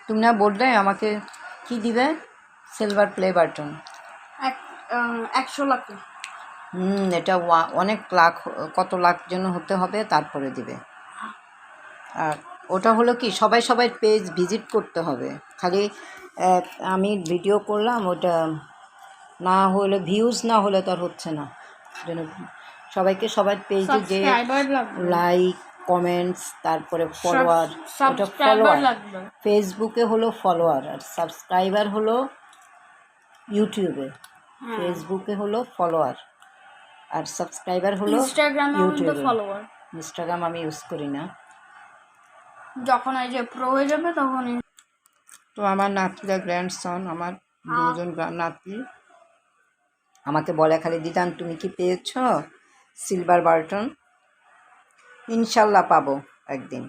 তুমি না বললে আমাকে কি দিবে? Silver play button 100 lakh. এটা অনেক লাখ, কত লাখ যেন হতে হবে তারপরে দিবে। আর ওটা হলো কি সবাই পেজ ভিজিট করতে হবে। খালি আমি ভিডিও করলাম, ওটা না হলে ভিউজ না হলে তো আর হচ্ছে না। সবাইকে সবার পেজে যে লাইক কমেন্টস তারপরে ফলোয়ার, ওটা ফলোয়ার ফেসবুকে হলো ফলোয়ার, আর সাবস্ক্রাইবার হলো ইউটিউবে। ফেসবুকে হলো ফলোয়ার আর সাবস্ক্রাইবার হলো ইউটিউবে। ইনস্টাগ্রাম আমি ইউজ করি না। যখন এই যে প্রো হয়ে যাবে তখনই। তো আমার নাতিরা গ্র্যান্ডসন, আমার দুজন নাতি আমাকে বলে খালি, দিদান তুমি কি পেয়েছ সিলভার বাটন? ইনশাল্লাহ পাবো একদিন।